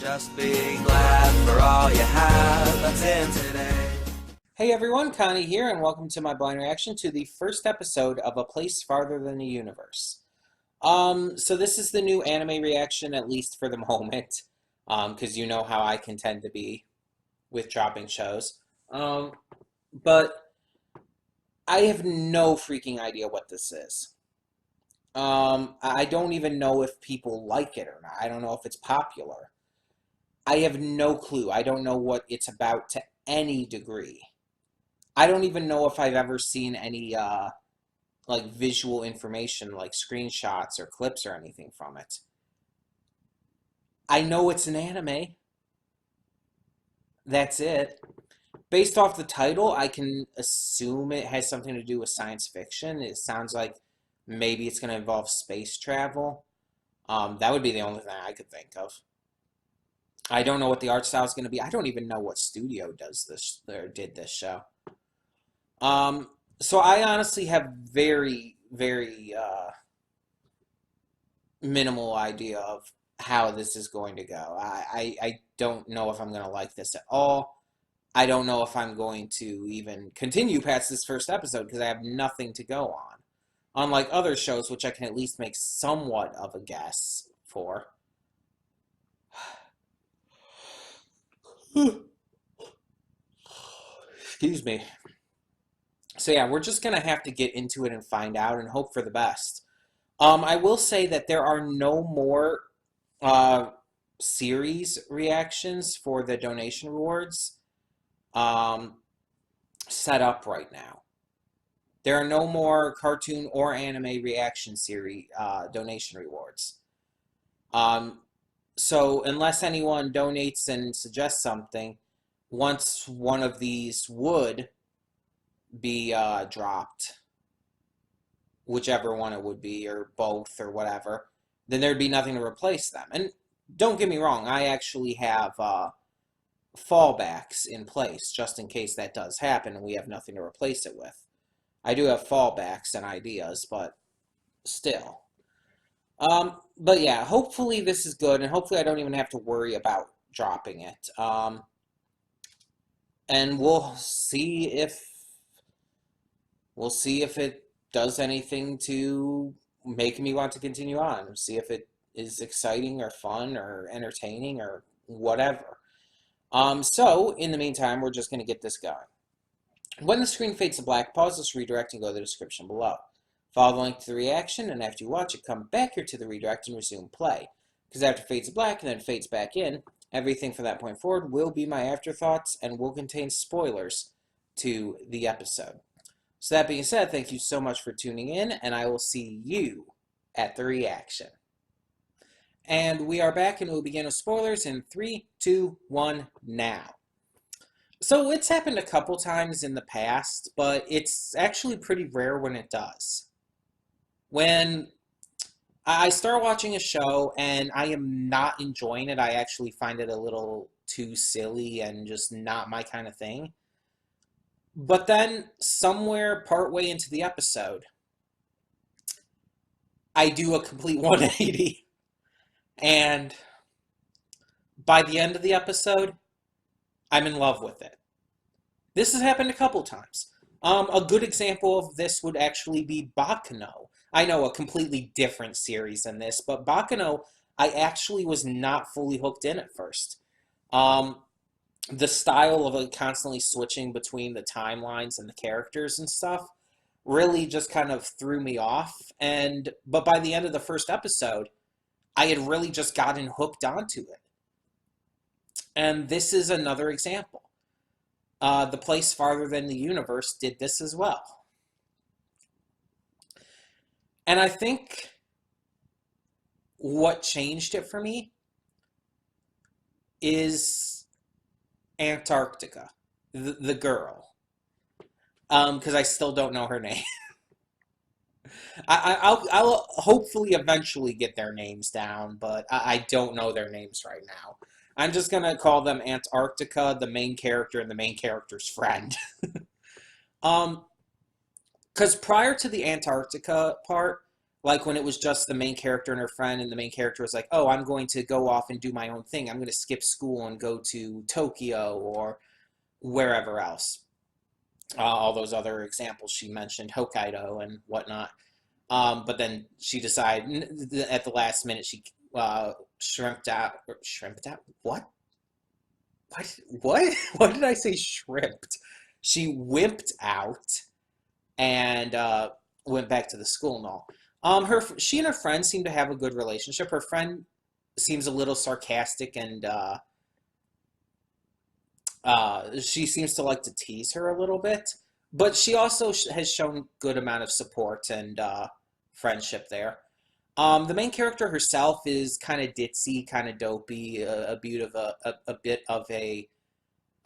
Just be glad for all you have that's in today. Hey everyone, Connie here, and welcome to my blind reaction to the first episode of A Place Farther Than the Universe. So this is the new anime reaction, at least for the moment, because you know how I can tend to be with dropping shows. But I have no freaking idea what this is. I don't even know if people like it or not. I don't know if it's popular. I have no clue. I don't know what it's about to any degree. I don't even know if I've ever seen any like visual information, like screenshots or clips or anything from it. I know it's an anime. That's it. Based off the title, I can assume it has something to do with science fiction. It sounds like maybe it's going to involve space travel. That would be the only thing I could think of. I don't know what the art style is going to be. I don't even know what studio does this or did this show. So I honestly have very, very minimal idea of how this is going to go. I don't know if I'm going to like this at all. I don't know if I'm going to even continue past this first episode because I have nothing to go on. Unlike other shows, which I can at least make somewhat of a guess for. Excuse me. So yeah, we're just going to have to get into it and find out and hope for the best. I will say that there are no more series reactions for the donation rewards set up right now. There are no more cartoon or anime reaction series donation rewards. So unless anyone donates and suggests something, once one of these would be dropped, whichever one it would be, or both, or whatever, then there'd be nothing to replace them. And don't get me wrong, I actually have fallbacks in place, just in case that does happen and we have nothing to replace it with. I do have fallbacks and ideas, but still. But yeah, hopefully this is good, and hopefully I don't even have to worry about dropping it. And we'll see if it does anything to make me want to continue on. See if it is exciting or fun or entertaining or whatever. So in the meantime, we're just going to get this going. When the screen fades to black, pause this redirect and go to the description below. Follow the link to the reaction, and after you watch it, come back here to the redirect and resume play. Because after it fades to black and then fades back in, everything from that point forward will be my afterthoughts and will contain spoilers to the episode. So that being said, thank you so much for tuning in, and I will see you at the reaction. And we are back, and we'll begin with spoilers in 3, 2, 1, now. So it's happened a couple times in the past, but it's actually pretty rare when it does. When I start watching a show and I am not enjoying it, I actually find it a little too silly and just not my kind of thing. But then somewhere partway into the episode, I do a complete 180. And by the end of the episode, I'm in love with it. This has happened a couple times. A good example of this would actually be Baccano. I know, a completely different series than this, but Baccano, I actually was not fully hooked in at first. The style of it constantly switching between the timelines and the characters and stuff really just kind of threw me off. But by the end of the first episode, I had really just gotten hooked onto it. And this is another example. The Place Farther Than the Universe did this as well. And I think what changed it for me is Antarctica, the girl. Because I still don't know her name. I'll hopefully eventually get their names down, but I don't know their names right now. I'm just going to call them Antarctica, the main character, and the main character's friend. Because prior to the Antarctica part, Like when it was just the main character and her friend, and the main character was like, "Oh, I'm going to go off and do my own thing. I'm going to skip school and go to Tokyo or wherever else." All those other examples she mentioned, Hokkaido and whatnot. But then she decided at the last minute she shrimped out. Shrimped out? What? What? What did I say? Shrimped. She wimped out and went back to the school and all. She and her friend seem to have a good relationship. Her friend seems a little sarcastic and she seems to like to tease her a little bit, but she also has shown good amount of support and friendship there. The main character herself is kind of ditzy, kind of dopey, a bit of a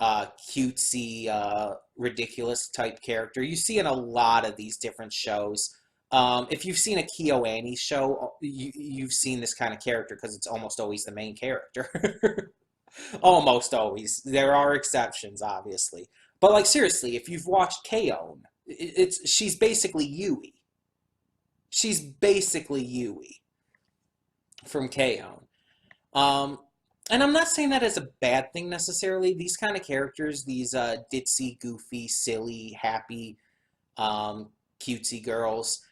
cutesy, ridiculous type character. You see in a lot of these different shows. If you've seen a KyoAni show, you've seen this kind of character because it's almost always the main character. Almost always. There are exceptions, obviously. But like seriously, if you've watched K-On!, she's basically Yui. She's basically Yui from K-On!. And I'm not saying that as a bad thing necessarily. These kind of characters, these ditzy, goofy, silly, happy, cutesy girls,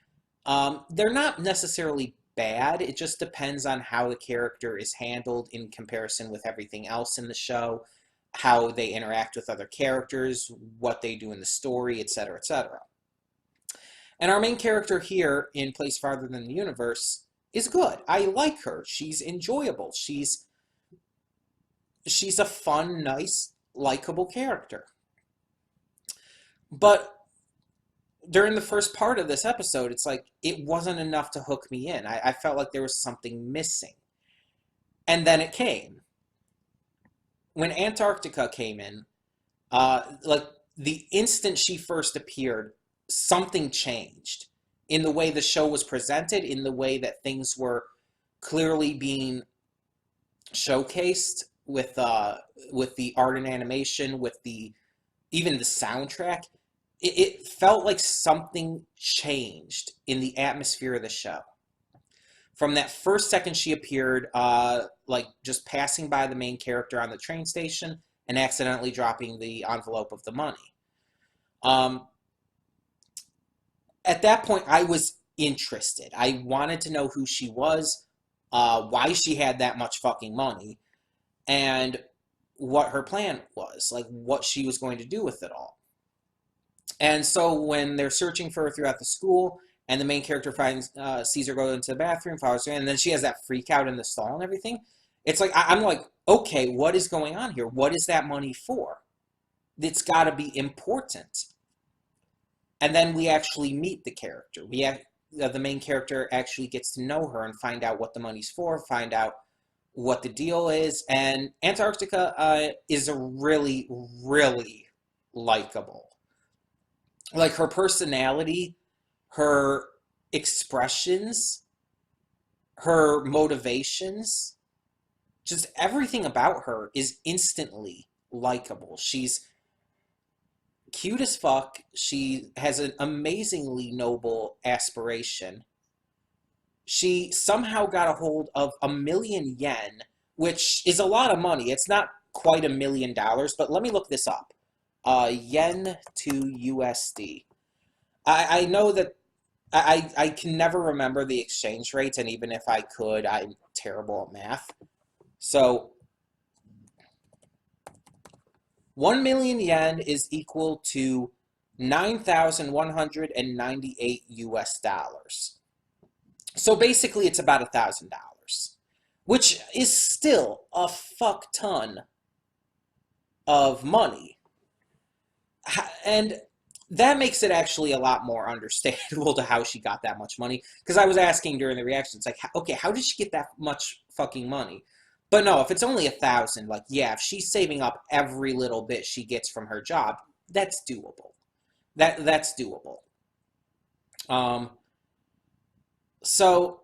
they're not necessarily bad. It just depends on how the character is handled in comparison with everything else in the show, how they interact with other characters, what they do in the story, etc., etc. And our main character here in Place Farther Than the Universe is good. I like her. She's enjoyable. She's a fun, nice, likable character. But during the first part of this episode, it's like it wasn't enough to hook me in. I felt like there was something missing. And then it came. When Antarctica came in, like the instant she first appeared, something changed in the way the show was presented, in the way that things were clearly being showcased with the art and animation, with even the soundtrack. It felt like something changed in the atmosphere of the show. From that first second she appeared, like just passing by the main character on the train station and accidentally dropping the envelope of the money. At that point, I was interested. I wanted to know who she was, why she had that much fucking money, and what her plan was, like what she was going to do with it all. And so when they're searching for her throughout the school, and the main character sees her go into the bathroom, follows her, and then she has that freak out in the stall and everything, it's like, I'm like, okay, what is going on here? What is that money for? It's got to be important. And then we actually meet the character. The main character actually gets to know her and find out what the money's for, find out what the deal is. And Antarctica is a really, really likable. Like her personality, her expressions, her motivations, just everything about her is instantly likable. She's cute as fuck. She has an amazingly noble aspiration. She somehow got a hold of 1,000,000 yen, which is a lot of money. It's not quite $1 million, but let me look this up. Yen to USD. I know that I can never remember the exchange rates, and even if I could, I'm terrible at math. So 1,000,000 yen is equal to 9,198 US dollars. So basically, it's about $1,000, which is still a fuck ton of money. And that makes it actually a lot more understandable to how she got that much money. Because I was asking during the reaction, it's like, okay, how did she get that much fucking money? But no, if it's only 1,000, like, yeah, if she's saving up every little bit she gets from her job, that's doable. That's doable. So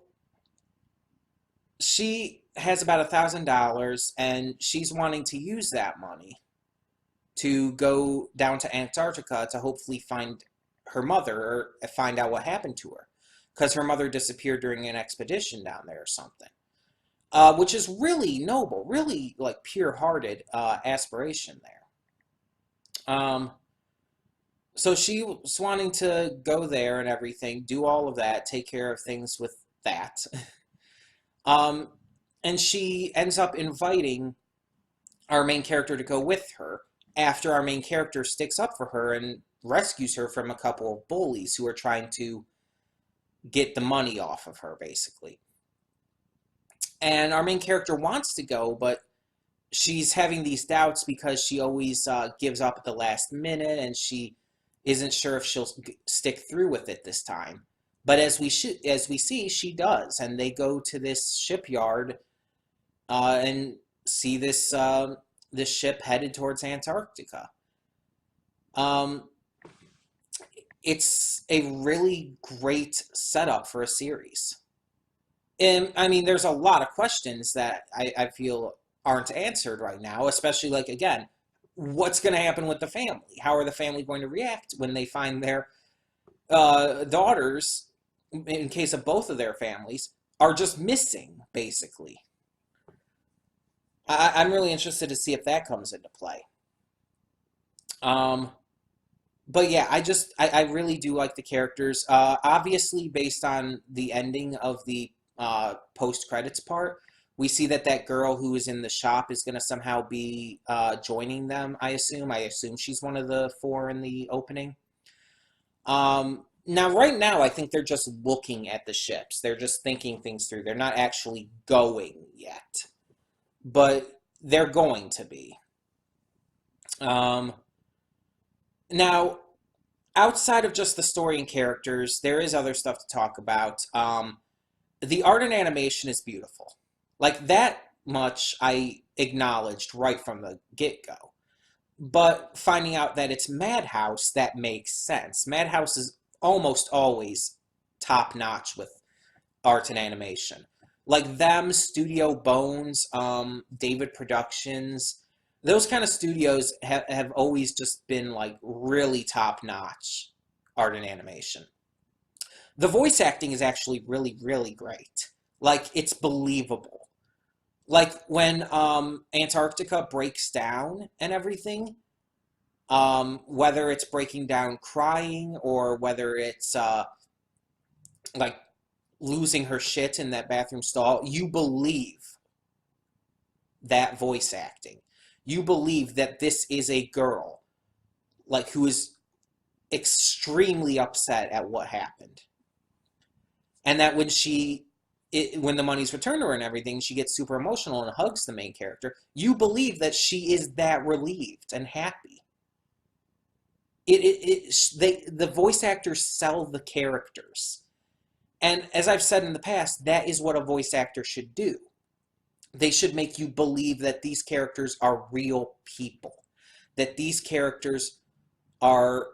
she has about $1,000, and she's wanting to use that money to go down to Antarctica to hopefully find her mother or find out what happened to her. because her mother disappeared during an expedition down there or something. Which is really noble, really like pure-hearted aspiration there. So she was wanting to go there and everything, do all of that, take care of things with that. um, and she ends up inviting our main character to go with her after our main character sticks up for her and rescues her from a couple of bullies who are trying to get the money off of her, basically. And our main character wants to go, but she's having these doubts because she always gives up at the last minute, and she isn't sure if she'll stick through with it this time. But as we see, she does, and they go to this shipyard and see this ship headed towards Antarctica. It's a really great setup for a series. And I mean, there's a lot of questions that I feel aren't answered right now, especially like, again, what's going to happen with the family? How are the family going to react when they find their daughters, in case of both of their families, are just missing, basically? I'm really interested to see if that comes into play. But yeah, I really do like the characters. Obviously, based on the ending of the post-credits part, we see that girl who is in the shop is going to somehow be joining them, I assume. I assume she's one of the 4 in the opening. Now, right now, I think they're just looking at the ships. They're just thinking things through. They're not actually going yet. But they're going to be. Now, outside of just the story and characters, there is other stuff to talk about. The art and animation is beautiful. Like, that much I acknowledged right from the get-go. But finding out that it's Madhouse, that makes sense. Madhouse is almost always top-notch with art and animation. Like them, Studio Bones, David Productions, those kind of studios have always just been like really top-notch art and animation. The voice acting is actually really, really great. Like, it's believable. Like, when Antarctica breaks down and everything, whether it's breaking down crying or whether it's, like, losing her shit in that bathroom stall, you believe that voice acting. You believe that this is a girl, like, who is extremely upset at what happened. And that when the money's returned to her and everything, she gets super emotional and hugs the main character. You believe that she is that relieved and happy. The voice actors sell the characters. And as I've said in the past, that is what a voice actor should do. They should make you believe that these characters are real people. That these characters are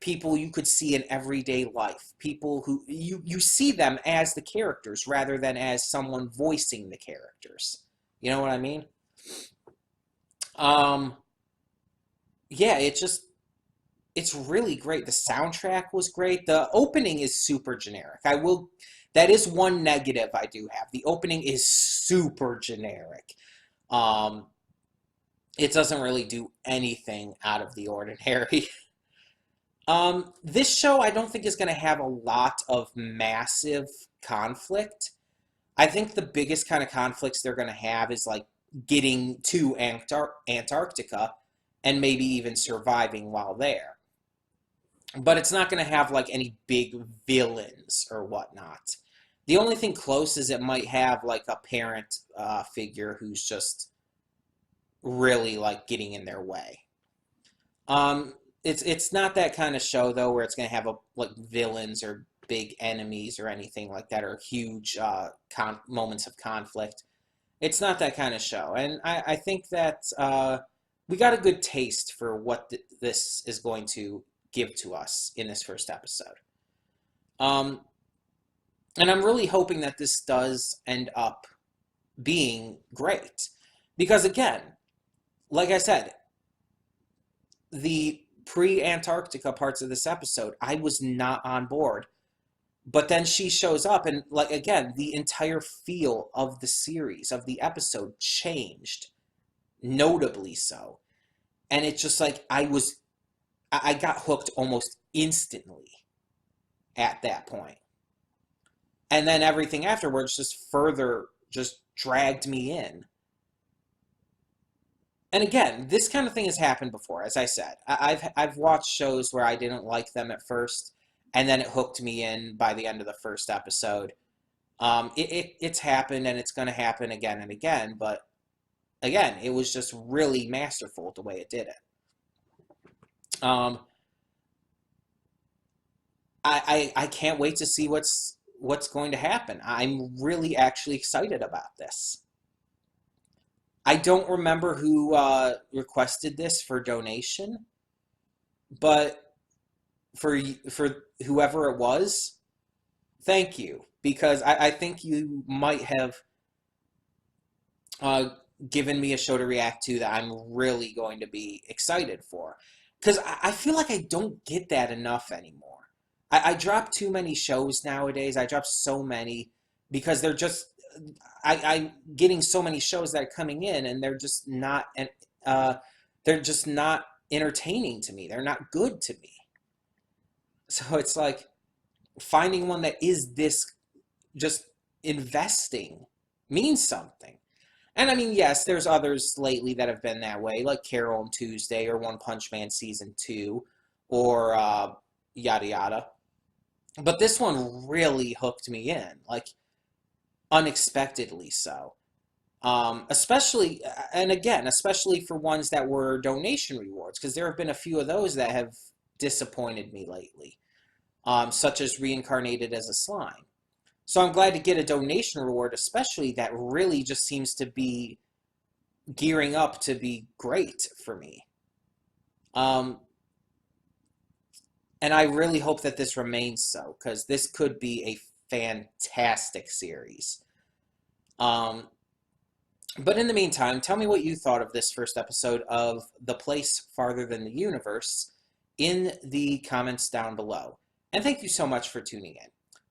people you could see in everyday life. People who you see them as the characters rather than as someone voicing the characters. You know what I mean? Yeah, it's really great. The soundtrack was great. The opening is super generic. That is one negative I do have. The opening is super generic. It doesn't really do anything out of the ordinary. This show I don't think is going to have a lot of massive conflict. I think the biggest kind of conflicts they're going to have is like getting to Antarctica and maybe even surviving while there. But it's not going to have like any big villains or whatnot. The only thing close is it might have like a parent figure who's just really like getting in their way. It's not that kind of show though where it's going to have like villains or big enemies or anything like that or huge moments of conflict. It's not that kind of show, and I think that we got a good taste for what this is going to give to us in this first episode. And I'm really hoping that this does end up being great. Because again, like I said, the pre-Antarctica parts of this episode, I was not on board But then she shows up, and like again, the entire feel of the series, of the episode, changed, notably so. And it's just like I got hooked almost instantly at that point. And then everything afterwards just further just dragged me in. And again, this kind of thing has happened before. As I said, I've watched shows where I didn't like them at first, and then it hooked me in by the end of the first episode. It's happened, and it's going to happen again and again. But again, it was just really masterful the way it did it. I can't wait to see what's going to happen. I'm really actually excited about this. I don't remember who requested this for donation, but for whoever it was, thank you, because I think you might have given me a show to react to that I'm really going to be excited for, because I feel like I don't get that enough anymore. I drop too many shows nowadays. I drop so many because they're just I'm getting so many shows that are coming in, and they're just not entertaining to me. They're not good to me. So it's like finding one that is this just investing means something. And I mean, yes, there's others lately that have been that way, like Carol and Tuesday or One Punch Man Season 2 or yada yada. But this one really hooked me in, like unexpectedly so. Especially, and again, especially for ones that were donation rewards, because there have been a few of those that have disappointed me lately, such as Reincarnated as a Slime. So I'm glad to get a donation reward, especially that really just seems to be gearing up to be great for me. And I really hope that this remains so, because this could be a fantastic series. But in the meantime, tell me what you thought of this first episode of The Place Farther Than the Universe in the comments down below. And thank you so much for tuning in.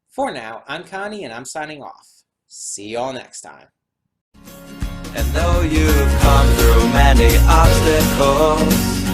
For now, I'm Connie, and I'm signing off. See y'all next time. And though you've come through many obstacles,